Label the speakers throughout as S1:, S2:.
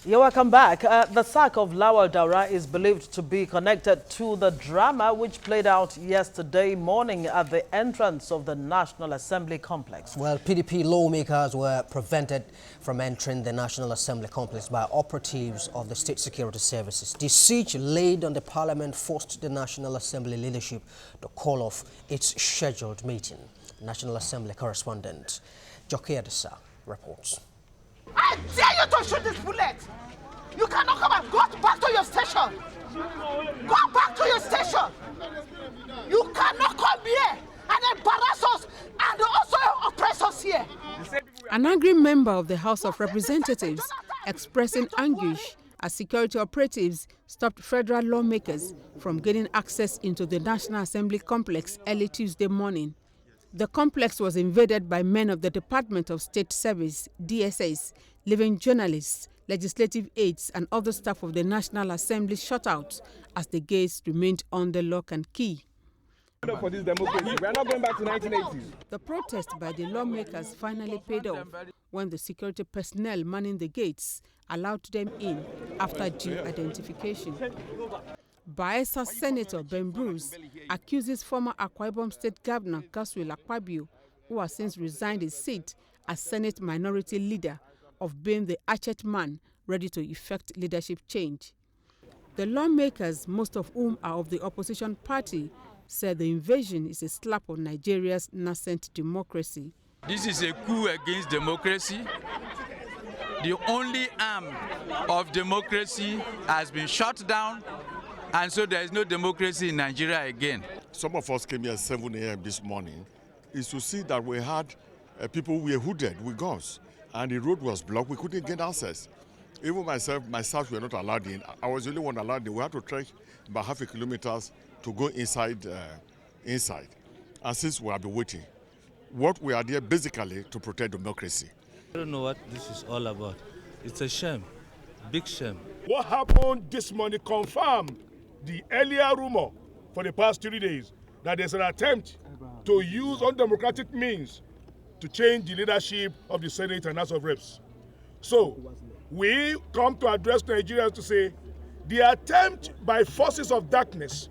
S1: You're welcome back. The sack of Lawal Daura is believed to be connected to the drama which played out yesterday morning at the entrance of the National Assembly complex.
S2: Well, PDP lawmakers were prevented from entering the National Assembly complex by operatives of the State Security Services. The siege laid on the parliament forced the National Assembly leadership to call off its scheduled meeting. National Assembly correspondent Jockey Adisa reports.
S3: I dare you to shoot this bullet! You cannot come and go back to your station! Go back to your station! You cannot come here and embarrass us and also oppress us here!
S4: An angry member of the House of Representatives expressing anguish as security operatives stopped federal lawmakers from gaining access into the National Assembly complex early Tuesday morning. The complex was invaded by men of the Department of State Service, DSS, leaving journalists, legislative aides and other staff of the National Assembly shut out as the gates remained under lock and key.
S5: For this democracy, we are not going back to 1980s.
S4: The protest by the lawmakers finally paid off when the security personnel manning the gates allowed them in after due identification. Bayelsa Senator Ben Bruce accuses former Akwa Ibom State Governor Godswill Akpabio, who has since resigned his seat as Senate Minority Leader, of being the hatchet man ready to effect leadership change. The lawmakers, most of whom are of the opposition party, said the invasion is a slap on Nigeria's nascent democracy.
S6: This is a coup against democracy. The only arm of democracy has been shut down, and so there is no democracy in Nigeria again.
S7: Some of us came here at 7 a.m. this morning is to see that we had people were hooded with guns and the road was blocked. We couldn't get access. Even my staff were not allowed in. I was the only one allowed in. We had to trek about half a kilometer to go inside. And since we have been waiting, what we are there basically to protect democracy.
S8: I don't know what this is all about. It's a shame, big shame.
S9: What happened this morning confirmed the earlier rumor for the past 3 days that there's an attempt to use undemocratic means to change the leadership of the Senate and House of Reps. So we come to address Nigerians to say the attempt by forces of darkness,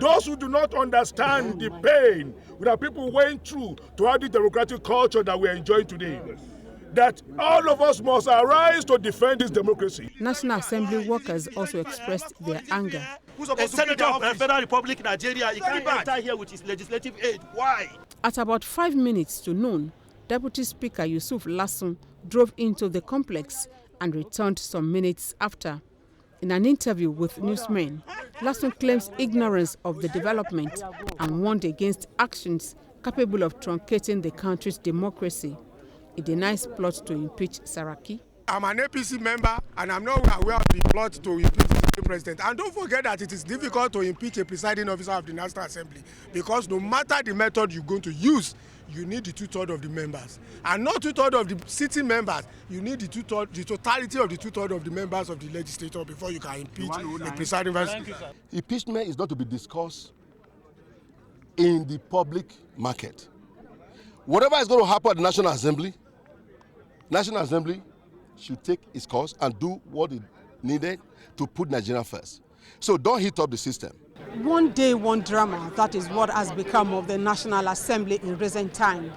S9: those who do not understand the pain that people went through to have the democratic culture that we are enjoying today, that all of us must arise to defend this democracy.
S4: National Assembly workers also expressed their anger.
S10: A senator of the Federal Republic of Nigeria, he can't enter here with his legislative aid. Why?
S4: At about 5 minutes to noon, Deputy Speaker Yusuf Lassun drove into the complex and returned some minutes after. In an interview with newsmen, Lassun claims ignorance of the development and warned against actions capable of truncating the country's democracy. He denies plot to impeach Saraki.
S11: I'm an APC member and I'm not aware of the plot to impeach the president. And don't forget that it is difficult to impeach a presiding officer of the National Assembly because no matter the method you're going to use, you need the two-thirds of the members. And not two-thirds of the sitting members, you need the totality of the two-thirds of the members of the legislature before you can impeach a presiding officer.
S12: Impeachment is not to be discussed in the public market. Whatever is going to happen at the National Assembly should take its course and do what is needed to put Nigeria first. So don't heat up the system.
S4: One day, one drama, that is what has become of the National Assembly in recent time.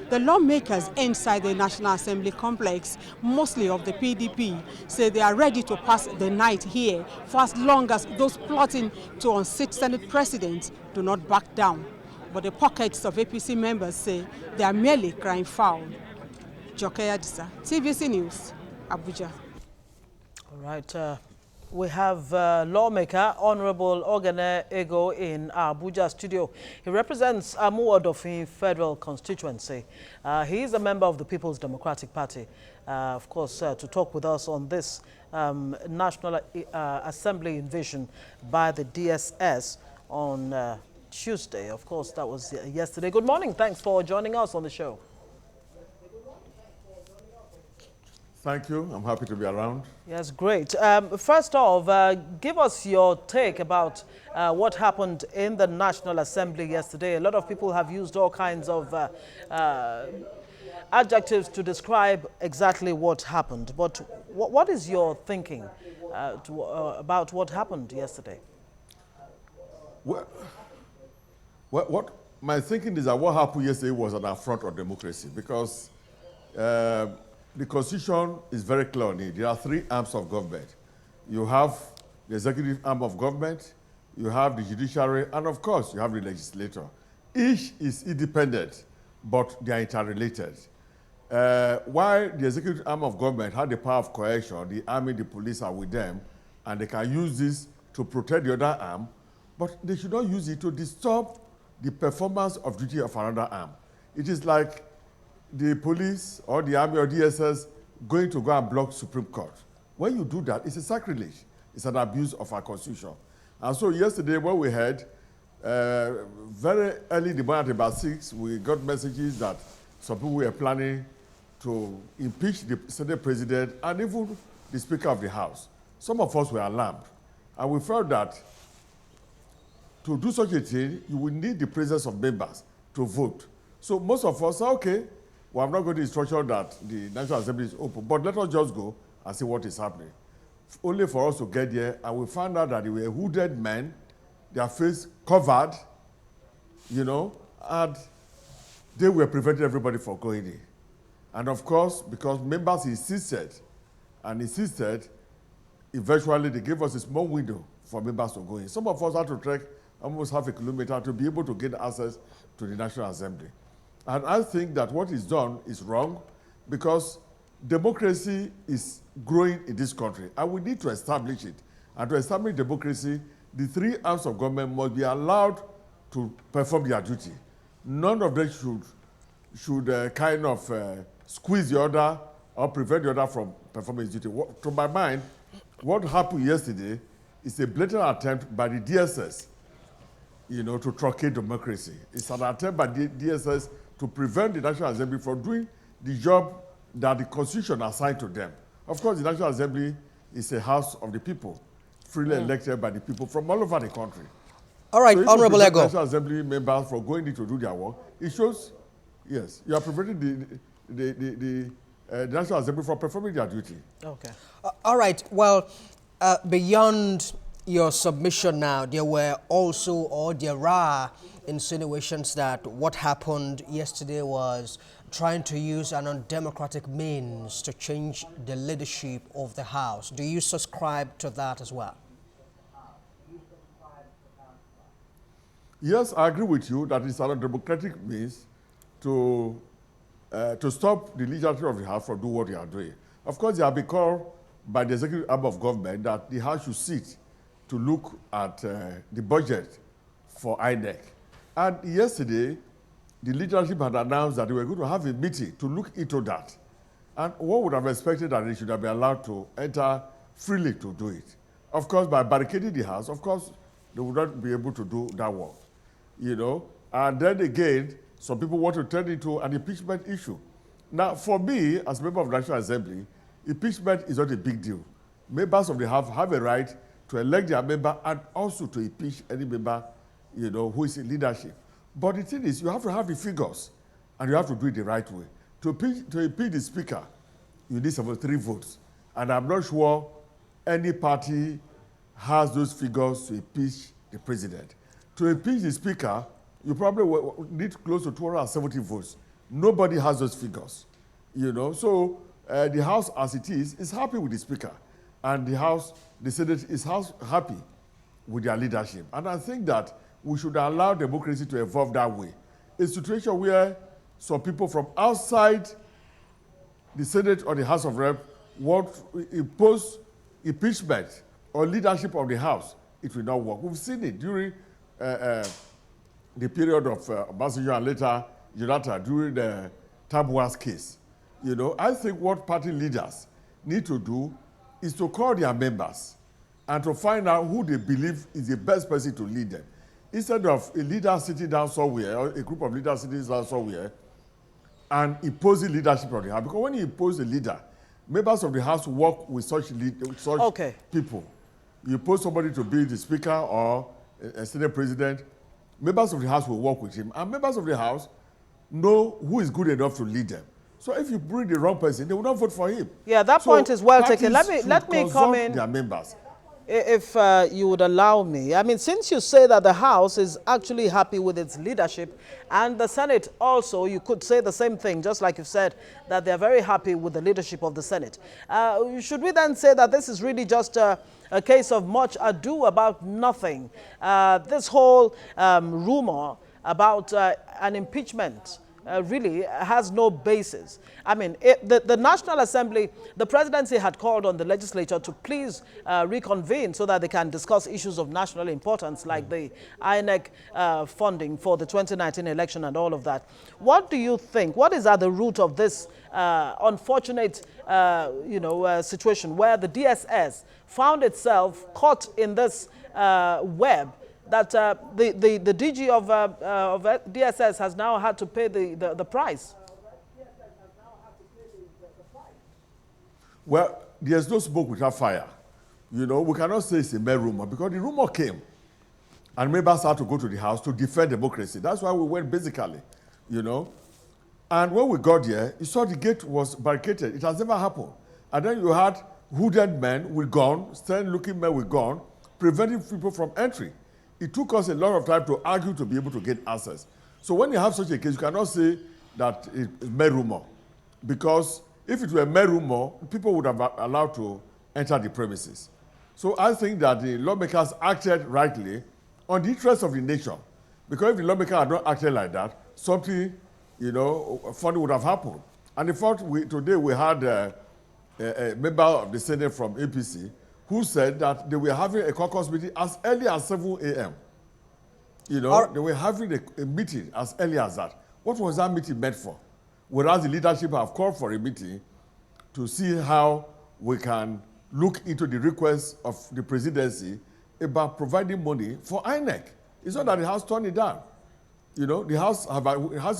S4: The lawmakers inside the National Assembly complex, mostly of the PDP, say they are ready to pass the night here for as long as those plotting to unseat Senate presidents do not back down. But the pockets of APC members say they are merely crying foul. Jockey Adisa, TVC News, Abuja.
S1: All right. We have lawmaker Honorable Ogene Ego in our Abuja studio. He represents Amuodofin Federal Constituency. He is a member of the People's Democratic Party. Of course, to talk with us on this National Assembly invasion by the DSS on Tuesday. Of course, that was yesterday. Good morning. Thanks for joining us on the show.
S7: Thank you. I'm happy to be around.
S1: Yes, great. First off, give us your take about what happened in the National Assembly yesterday. A lot of people have used all kinds of adjectives to describe exactly what happened, but what is your thinking about what happened yesterday?
S7: Well, what my thinking is that what happened yesterday was an affront of democracy, because the Constitution is very clear on it. There are three arms of government. You have the executive arm of government, you have the judiciary, and of course, you have the legislature. Each is independent, but they are interrelated. While the executive arm of government had the power of coercion, the army, the police are with them, and they can use this to protect the other arm, but they should not use it to disturb the performance of duty of another arm. It is like the police or the army or DSS going to go and block Supreme Court. When you do that, it's a sacrilege. It's an abuse of our Constitution. And so yesterday when we heard, very early in the morning at about 6, we got messages that some people were planning to impeach the Senate President and even the Speaker of the House. Some of us were alarmed. And we felt that to do such a thing, you will need the presence of members to vote. So most of us said, okay, well, I'm not going to instruction that the National Assembly is open, but let us just go and see what is happening. Only for us to get there, and we found out that they were hooded men, their face covered, you know, and they were preventing everybody from going in. And of course, because members insisted, eventually they gave us a small window for members to go in. Some of us had to trek almost half a kilometer to be able to get access to the National Assembly. And I think that what is done is wrong, because democracy is growing in this country, and we need to establish it. And to establish democracy, the three arms of government must be allowed to perform their duty. None of them should kind of squeeze the other or prevent the other from performing its duty. To my mind, what happened yesterday is a blatant attempt by the DSS, you know, to truncate democracy. It's an attempt by the DSS to prevent the National Assembly from doing the job that the Constitution assigned to them. Of course, the National Assembly is a house of the people, freely elected by the people from all over the country.
S2: All right,
S7: so
S2: Honorable Ego.
S7: National Assembly members from going in to do their work, it shows, yes, you are preventing the National Assembly from performing their duty.
S1: Okay.
S2: All right, well, beyond your submission now, there were also, or there are insinuations that what happened yesterday was trying to use an undemocratic means to change the leadership of the House. Do you subscribe to that as well?
S7: Yes, I agree with you that it's an undemocratic means to stop the legislature of the House from doing what they are doing. Of course, they have been called by the executive arm of government that the House should sit to look at the budget for INEC. And yesterday, the leadership had announced that they were going to have a meeting to look into that. And one would have expected that they should have been allowed to enter freely to do it. Of course, by barricading the House, of course, they would not be able to do that work, you know. And then again, some people want to turn it into an impeachment issue. Now, for me, as a member of the National Assembly, impeachment is not a big deal. Members of the House have a right to elect their member and also to impeach any member, you know, who is in leadership. But the thing is, you have to have the figures, and you have to do it the right way. To impeach the Speaker, you need 73 votes. And I'm not sure any party has those figures to impeach the President. To impeach the Speaker, you probably will need close to 270 votes. Nobody has those figures, you know. So the House, as it is happy with the Speaker. And the Senate is happy with their leadership. And I think that we should allow democracy to evolve that way. A situation where some people from outside the Senate or the House of Reps want to impose impeachment or leadership of the House, it will not work. We've seen it during the period of Obasanjo and later Jonathan during the Tambuwal's case. You know, I think what party leaders need to do is to call their members and to find out who they believe is the best person to lead them. Instead of a leader sitting down somewhere, or a group of leaders sitting down somewhere, and imposing leadership of the House. Because when you impose a leader, members of the House work with such people. You impose somebody to be the Speaker or a Senate President, members of the House will work with him. And members of the House know who is good enough to lead them. So if you bring the wrong person, they will not vote for him.
S1: Yeah, that point is well taken. Let me come in.
S7: Their members.
S1: If you would allow me. I mean, since you say that the House is actually happy with its leadership, and the Senate also, you could say the same thing, just like you said, that they're very happy with the leadership of the Senate. Should we then say that this is really just a case of much ado about nothing? This whole rumor about an impeachment really has no basis. I mean, the National Assembly, the presidency had called on the legislature to please reconvene so that they can discuss issues of national importance like the INEC funding for the 2019 election and all of that. What do you think? What is at the root of this unfortunate situation where the DSS found itself caught in this web that the DG of DSS has now had to pay the price?
S7: Well, there's no smoke without fire. You know, we cannot say it's a mere rumor because the rumor came and members had to go to the House to defend democracy. That's why we went basically, you know. And when we got there, you saw the gate was barricaded. It has never happened. And then you had hooded men with guns, stern-looking men with guns, preventing people from entry. It took us a lot of time to argue to be able to get access. So when you have such a case, you cannot say that it's mere rumor. Because if it were mere rumor, people would have allowed to enter the premises. So I think that the lawmakers acted rightly on the interest of the nation. Because if the lawmakers had not acted like that, something, you know, funny would have happened. And in fact, today we had a member of the Senate from APC who said that they were having a caucus meeting as early as 7 a.m. You know, they were having a meeting as early as that. What was that meeting meant for? Whereas the leadership have called for a meeting to see how we can look into the request of the presidency about providing money for INEC. It's not that the House turned it down. You know, the House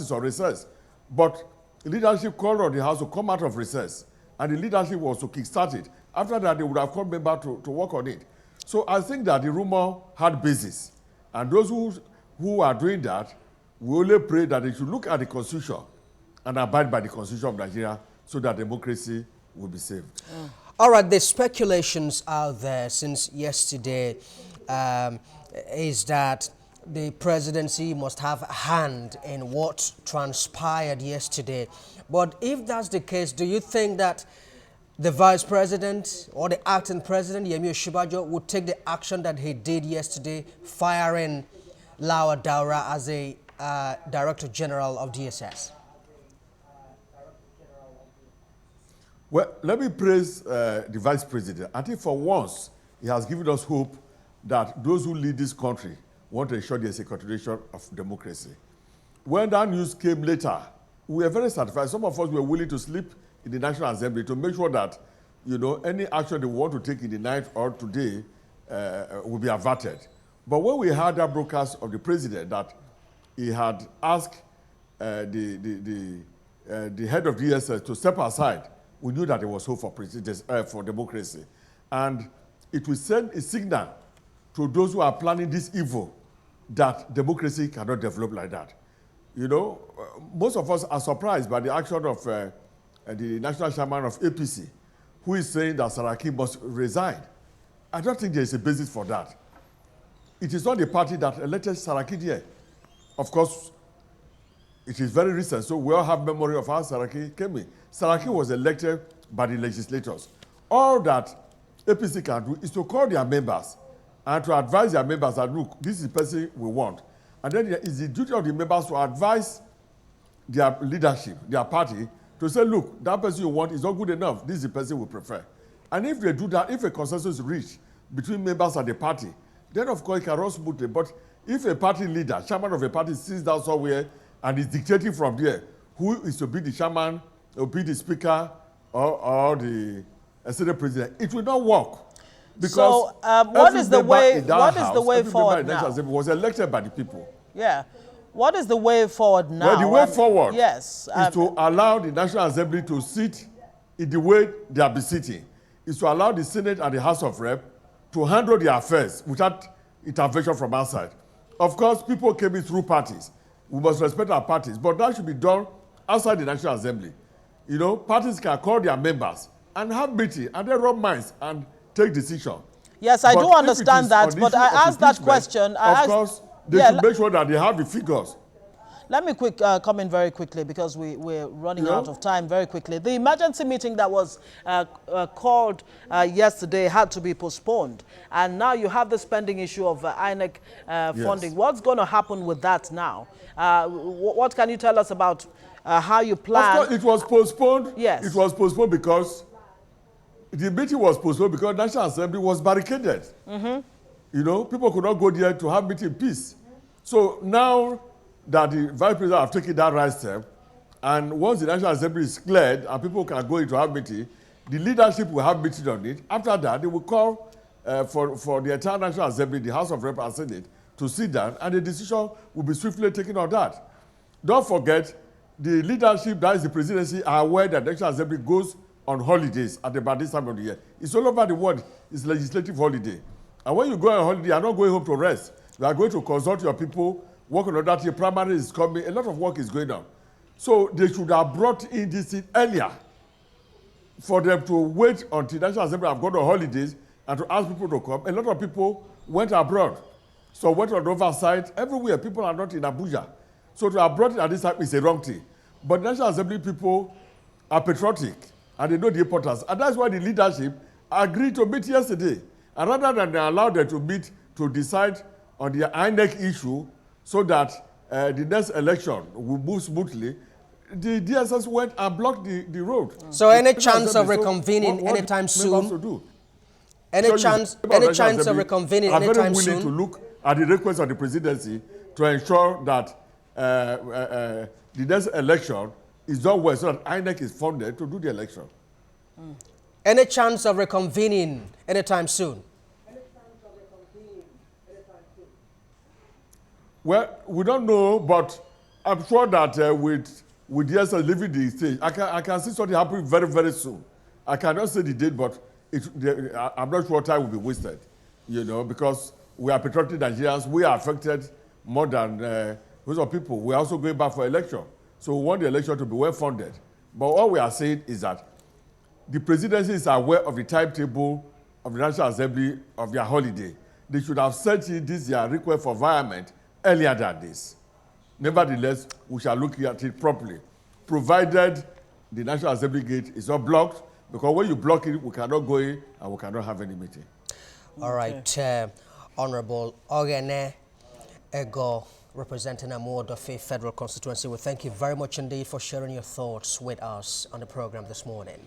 S7: is on recess. But the leadership called on the House to come out of recess. And the leadership was to kickstart it. After that, they would have called members to work on it. So I think that the rumor had basis. And those who are doing that, we only pray that they should look at the Constitution and abide by the Constitution of Nigeria so that democracy will be saved.
S2: All right, the speculations out there since yesterday is that the presidency must have a hand in what transpired yesterday. But if that's the case, do you think that the vice president or the acting president, Yemi Osinbajo, would take the action that he did yesterday, firing Lawa Daura as a Director General of DSS?
S7: Well, let me praise the vice president. I think for once, he has given us hope that those who lead this country want to ensure there's a continuation of democracy. When that news came later, we were very satisfied. Some of us were willing to sleep in the National Assembly to make sure that, you know, any action they want to take in the night or today will be averted. But when we heard that broadcast of the president that he had asked the head of DSS to step aside, we knew that there was hope for democracy. And it will send a signal to those who are planning this evil that democracy cannot develop like that. You know, most of us are surprised by the action of the national chairman of APC, who is saying that Saraki must resign. I don't think there is a basis for that. It is not the party that elected Saraki there. Of course, it is very recent, so we all have memory of how Saraki came in. Saraki was elected by the legislators. All that APC can do is to call their members and to advise their members that, look, this is the person we want. And then it is the duty of the members to advise their leadership, their party, to say, look, that person you want is not good enough. This is the person we prefer. And if they do that, if a consensus is reached between members and the party, then of course it can run smoothly. But if a party leader, chairman of a party, sits down somewhere and is dictating from there who is to be the chairman, or be the speaker, or the Senate president, it will not work. Because
S1: so, what is the way forward now?
S7: Was elected by the people.
S1: Yeah. What is the way forward now?
S7: Well, the way forward
S1: is
S7: to allow the National Assembly to sit in the way they have been sitting. Is to allow the Senate and the House of Rep to handle their affairs without intervention from outside. Of course, people came in through parties. We must respect our parties. But that should be done outside the National Assembly. You know, parties can call their members and have meeting and then rub minds and take decision.
S1: Yes, I do understand that, but I asked that question.
S7: Of course, they should make sure that they have the figures.
S1: Let me come in very quickly because we're running out of time very quickly. The emergency meeting that was called yesterday had to be postponed. And now you have the spending issue of INEC funding. Yes. What's going to happen with that now? What can you tell us about how you plan?
S7: Of course, it was postponed.
S1: Yes.
S7: It was postponed because the meeting was postponed because National Assembly was barricaded. You know, people could not go there to have meeting in peace. So now that the Vice President have taken that right step, and once the National Assembly is cleared and people can go into have meeting, the leadership will have meeting on it. After that, they will call for the entire National Assembly, the House of Rep and Senate, to sit down, and the decision will be swiftly taken on that. Don't forget, the leadership, that is the presidency, are aware that the National Assembly goes on holidays at about this time of the year. It's all over the world. It's legislative holiday. And when you go on holiday, you are not going home to rest. You are going to consult your people, work on that. Your primary is coming. A lot of work is going on. So they should have brought in this thing earlier for them to wait until the National Assembly have gone on holidays and to ask people to come. A lot of people went abroad. So went on oversight. Everywhere, people are not in Abuja. So to have brought it at this time is a wrong thing. But the National Assembly people are patriotic and they know the importance. And that's why the leadership agreed to meet yesterday. And rather than they allow them to meet to decide on the INEC issue so that the next election will move smoothly, the DSS went and blocked the road.
S2: So any chance of reconvening anytime soon? Any chance of reconvening anytime soon?
S7: I'm very willing to look at the request of the presidency to ensure that the next election is done well so that INEC is funded to do the election.
S2: Any chance of reconvening anytime soon?
S7: Well, we don't know, but I'm sure that with DSS leaving the stage, I can see something happening very, very soon. I cannot say the date, but I'm not sure time will be wasted, you know, because we are patriotic Nigerians. We are affected more than most of people. We are also going back for election. So we want the election to be well funded. But all we are saying is that the presidency is aware of the timetable of the National Assembly of their holiday. They should have sent in this their request for environment earlier than this. Nevertheless, we shall look at it properly, provided the National Assembly gate is not blocked, because when you block it, we cannot go in and we cannot have any meeting.
S2: All right, Honorable Ogene Ego, representing Amuodofe Federal Constituency, we thank you very much indeed for sharing your thoughts with us on the program this morning.